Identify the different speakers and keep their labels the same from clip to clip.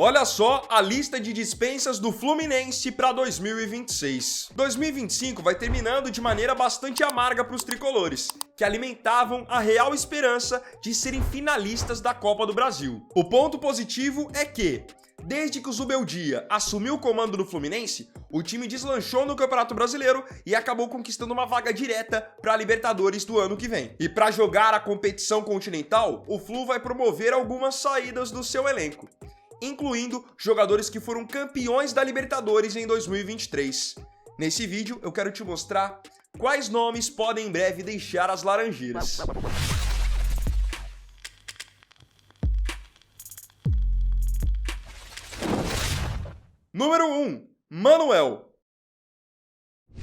Speaker 1: Olha só a lista de dispensas do Fluminense para 2026. 2025 vai terminando de maneira bastante amarga para os tricolores, que alimentavam a real esperança de serem finalistas da Copa do Brasil. O ponto positivo é que, desde que o Zubeldia assumiu o comando do Fluminense, o time deslanchou no Campeonato Brasileiro e acabou conquistando uma vaga direta para a Libertadores do ano que vem. E para jogar a competição continental, o Flu vai promover algumas saídas do seu elenco, incluindo jogadores que foram campeões da Libertadores em 2023. Nesse vídeo eu quero te mostrar quais nomes podem em breve deixar as Laranjeiras. Número 1, Manuel.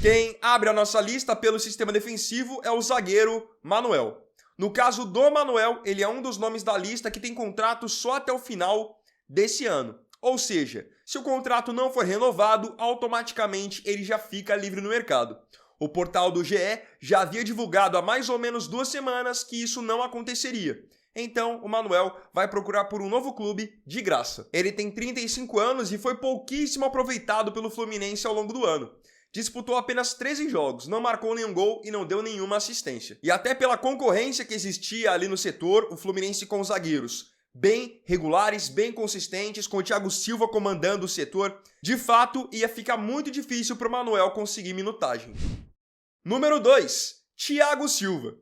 Speaker 1: Quem abre a nossa lista pelo sistema defensivo é o zagueiro Manuel. No caso do Manuel, ele é um dos nomes da lista que tem contrato só até o final desse ano. Ou seja, se o contrato não for renovado, automaticamente ele já fica livre no mercado. O portal do GE já havia divulgado há mais ou menos 2 semanas que isso não aconteceria. Então, o Manuel vai procurar por um novo clube de graça. Ele tem 35 anos e foi pouquíssimo aproveitado pelo Fluminense ao longo do ano. Disputou apenas 13 jogos, não marcou nenhum gol e não deu nenhuma assistência. E até pela concorrência que existia ali no setor, o Fluminense com zagueiros bem regulares, bem consistentes, com o Thiago Silva comandando o setor, de fato ia ficar muito difícil para o Manuel conseguir minutagem. Número 2, Thiago Silva.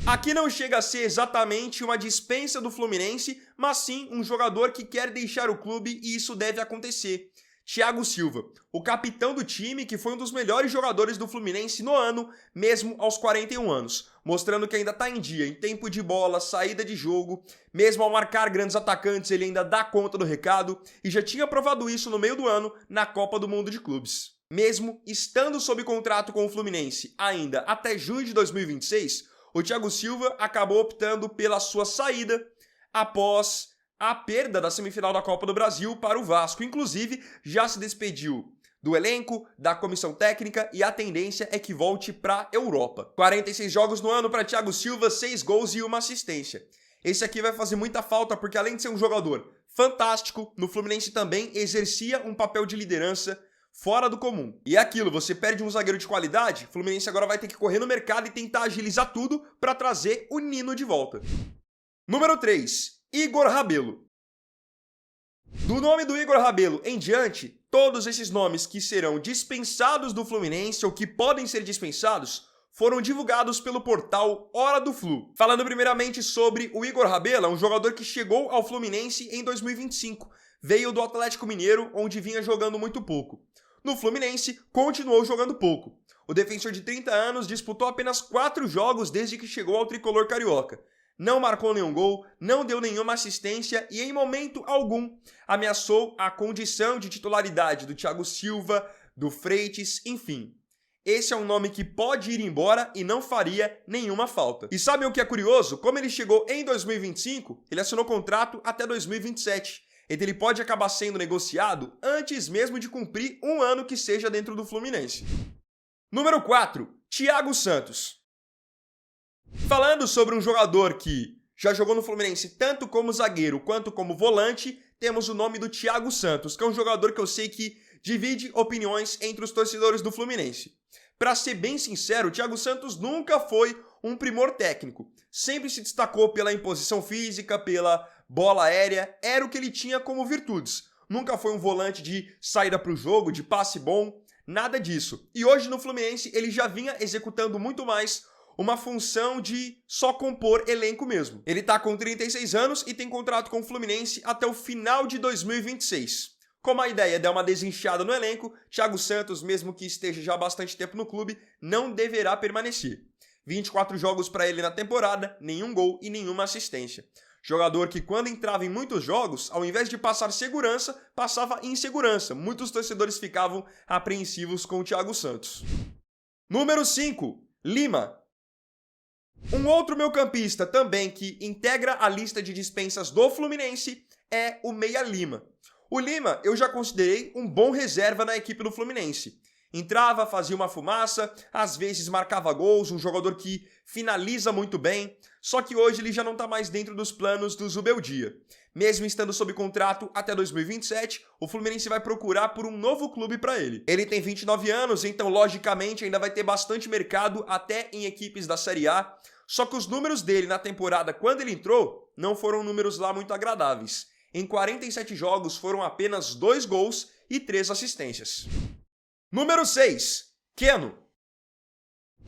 Speaker 1: Aqui não chega a ser exatamente uma dispensa do Fluminense, mas sim um jogador que quer deixar o clube e isso deve acontecer. Thiago Silva, o capitão do time, que foi um dos melhores jogadores do Fluminense no ano, mesmo aos 41 anos, mostrando que ainda está em dia, em tempo de bola, saída de jogo, mesmo ao marcar grandes atacantes ele ainda dá conta do recado e já tinha provado isso no meio do ano na Copa do Mundo de Clubes. Mesmo estando sob contrato com o Fluminense ainda até junho de 2026, o Thiago Silva acabou optando pela sua saída após a perda da semifinal da Copa do Brasil para o Vasco. Inclusive, já se despediu do elenco, da comissão técnica e a tendência é que volte para a Europa. 46 jogos no ano para Thiago Silva, 6 gols e 1 assistência. Esse aqui vai fazer muita falta porque além de ser um jogador fantástico, no Fluminense também exercia um papel de liderança fora do comum. E é aquilo, você perde um zagueiro de qualidade, o Fluminense agora vai ter que correr no mercado e tentar agilizar tudo para trazer o Nino de volta. Número 3, Igor Rabelo. Do nome do Igor Rabelo em diante, todos esses nomes que serão dispensados do Fluminense ou que podem ser dispensados foram divulgados pelo portal Hora do Flu. Falando primeiramente sobre o Igor Rabelo, é um jogador que chegou ao Fluminense em 2025. Veio do Atlético Mineiro, onde vinha jogando muito pouco. No Fluminense, continuou jogando pouco. O defensor de 30 anos disputou apenas 4 jogos desde que chegou ao tricolor carioca. Não marcou nenhum gol, não deu nenhuma assistência e em momento algum ameaçou a condição de titularidade do Thiago Silva, do Freitas, enfim. Esse é um nome que pode ir embora e não faria nenhuma falta. E sabem o que é curioso? Como ele chegou em 2025, ele assinou contrato até 2027. Então ele pode acabar sendo negociado antes mesmo de cumprir um ano que seja dentro do Fluminense. Número 4, Thiago Santos. Falando sobre um jogador que já jogou no Fluminense tanto como zagueiro quanto como volante, temos o nome do Thiago Santos, que é um jogador que eu sei que divide opiniões entre os torcedores do Fluminense. Para ser bem sincero, o Thiago Santos nunca foi um primor técnico. Sempre se destacou pela imposição física, pela bola aérea, era o que ele tinha como virtudes. Nunca foi um volante de saída para o jogo, de passe bom, nada disso. E hoje no Fluminense ele já vinha executando muito mais uma função de só compor elenco mesmo. Ele tá com 36 anos e tem contrato com o Fluminense até o final de 2026. Como a ideia é dar uma desinchada no elenco, Thiago Santos, mesmo que esteja já há bastante tempo no clube, não deverá permanecer. 24 jogos para ele na temporada, nenhum gol e nenhuma assistência. Jogador que quando entrava em muitos jogos, ao invés de passar segurança, passava insegurança. Muitos torcedores ficavam apreensivos com o Thiago Santos. Número 5, Lima. Um outro meio-campista também que integra a lista de dispensas do Fluminense é o Meia Lima. O Lima eu já considerei um bom reserva na equipe do Fluminense. Entrava, fazia uma fumaça, às vezes marcava gols, um jogador que finaliza muito bem, só que hoje ele já não está mais dentro dos planos do Zubeldia. Mesmo estando sob contrato até 2027, o Fluminense vai procurar por um novo clube para ele. Ele tem 29 anos, então logicamente ainda vai ter bastante mercado até em equipes da Série A, só que os números dele na temporada quando ele entrou não foram números lá muito agradáveis. Em 47 jogos foram apenas 2 gols e 3 assistências. Número 6. Keno.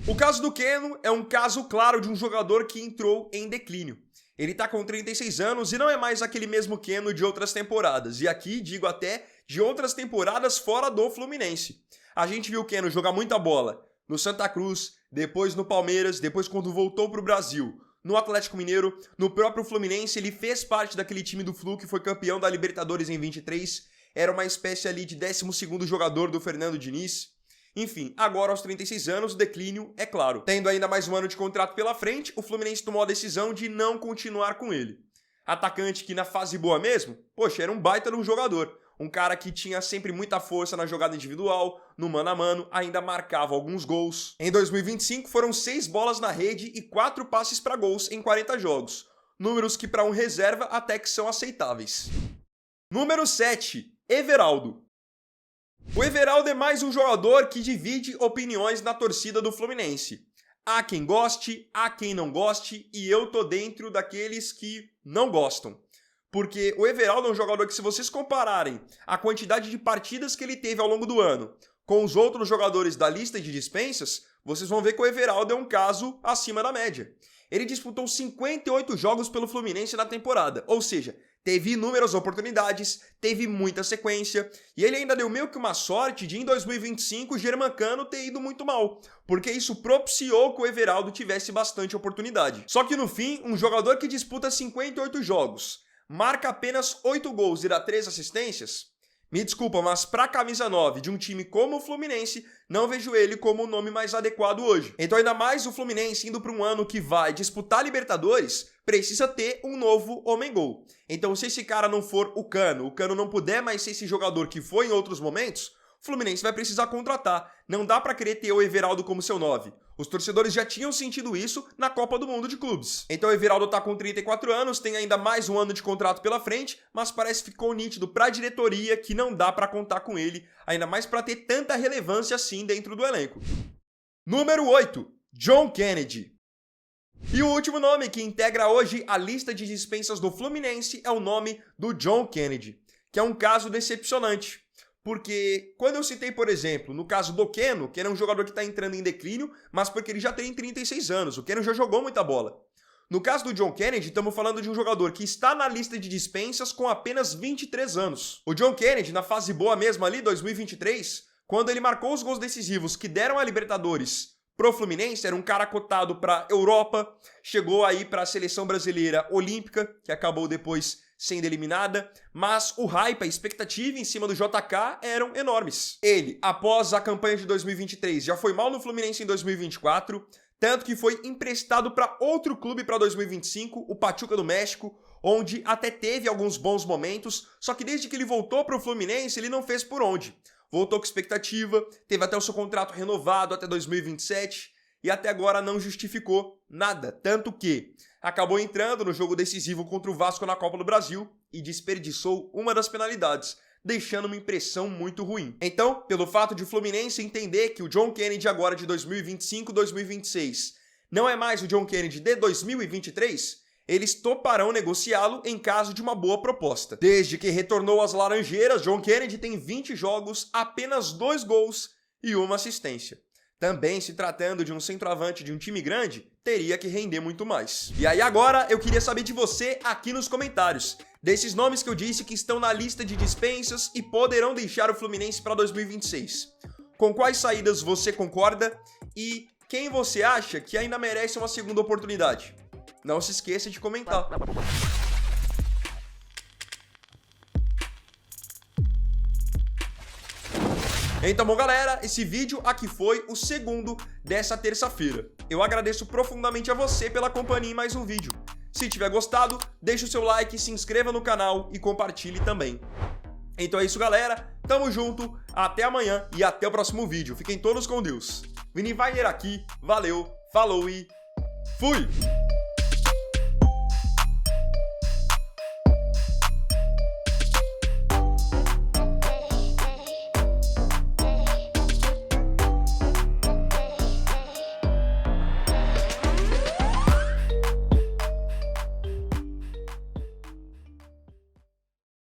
Speaker 1: O caso do Keno é um caso claro de um jogador que entrou em declínio. Ele tá com 36 anos e não é mais aquele mesmo Keno de outras temporadas. E aqui digo até de outras temporadas fora do Fluminense. A gente viu o Keno jogar muita bola no Santa Cruz, depois no Palmeiras, depois quando voltou pro Brasil, no Atlético Mineiro, no próprio Fluminense. Ele fez parte daquele time do Flu que foi campeão da Libertadores em 23. Era uma espécie ali de 12º jogador do Fernando Diniz. Enfim, agora aos 36 anos, o declínio é claro. Tendo ainda mais um ano de contrato pela frente, o Fluminense tomou a decisão de não continuar com ele. Atacante que na fase boa mesmo, poxa, era um baita de um jogador. Um cara que tinha sempre muita força na jogada individual, no mano a mano, ainda marcava alguns gols. Em 2025 foram 6 bolas na rede e 4 passes para gols em 40 jogos. Números que para um reserva até que são aceitáveis. Número 7. Everaldo. O Everaldo é mais um jogador que divide opiniões na torcida do Fluminense. Há quem goste, há quem não goste, e eu tô dentro daqueles que não gostam. Porque o Everaldo é um jogador que, se vocês compararem a quantidade de partidas que ele teve ao longo do ano com os outros jogadores da lista de dispensas, vocês vão ver que o Everaldo é um caso acima da média. Ele disputou 58 jogos pelo Fluminense na temporada, ou seja, teve inúmeras oportunidades, teve muita sequência, e ele ainda deu meio que uma sorte de, em 2025, o Germancano ter ido muito mal, porque isso propiciou que o Everaldo tivesse bastante oportunidade. Só que no fim, um jogador que disputa 58 jogos, marca apenas 8 gols e dá 3 assistências, me desculpa, mas pra camisa 9 de um time como o Fluminense, não vejo ele como o nome mais adequado hoje. Então ainda mais o Fluminense indo para um ano que vai disputar Libertadores, precisa ter um novo homem-gol. Então se esse cara não for o Cano não puder mais ser esse jogador que foi em outros momentos, o Fluminense vai precisar contratar. Não dá pra querer ter o Everaldo como seu 9. Os torcedores já tinham sentido isso na Copa do Mundo de Clubes. Então o Everaldo tá com 34 anos, tem ainda mais um ano de contrato pela frente, mas parece que ficou nítido pra diretoria que não dá pra contar com ele, ainda mais pra ter tanta relevância assim dentro do elenco. Número 8. John Kennedy. E o último nome que integra hoje a lista de dispensas do Fluminense é o nome do John Kennedy, que é um caso decepcionante. Porque quando eu citei, por exemplo, no caso do Keno, que ele é um jogador que está entrando em declínio, mas porque ele já tem 36 anos, o Keno já jogou muita bola. No caso do John Kennedy, estamos falando de um jogador que está na lista de dispensas com apenas 23 anos. O John Kennedy, na fase boa mesmo ali, 2023, quando ele marcou os gols decisivos que deram a Libertadores pro Fluminense, era um cara cotado para Europa, chegou aí para a seleção brasileira olímpica, que acabou depois sendo eliminada, mas o hype, a expectativa em cima do JK eram enormes. Ele, após a campanha de 2023, já foi mal no Fluminense em 2024, tanto que foi emprestado para outro clube para 2025, o Pachuca do México, onde até teve alguns bons momentos, só que desde que ele voltou para o Fluminense, ele não fez por onde. Voltou com expectativa, teve até o seu contrato renovado até 2027, e até agora não justificou nada, tanto que acabou entrando no jogo decisivo contra o Vasco na Copa do Brasil e desperdiçou uma das penalidades, deixando uma impressão muito ruim. Então, pelo fato de o Fluminense entender que o John Kennedy agora de 2025-2026 não é mais o John Kennedy de 2023, eles toparão negociá-lo em caso de uma boa proposta. Desde que retornou às Laranjeiras, John Kennedy tem 20 jogos, apenas 2 gols e 1 assistência. Também, se tratando de um centroavante de um time grande, teria que render muito mais. E aí agora, eu queria saber de você aqui nos comentários, desses nomes que eu disse que estão na lista de dispensas e poderão deixar o Fluminense para 2026. Com quais saídas você concorda e quem você acha que ainda merece uma segunda oportunidade? Não se esqueça de comentar. Então, bom, galera, esse vídeo aqui foi o segundo dessa terça-feira. Eu agradeço profundamente a você pela companhia em mais um vídeo. Se tiver gostado, deixe o seu like, se inscreva no canal e compartilhe também. Então é isso, galera. Tamo junto, até amanhã e até o próximo vídeo. Fiquem todos com Deus. Vini Wagner aqui, valeu, falou e fui!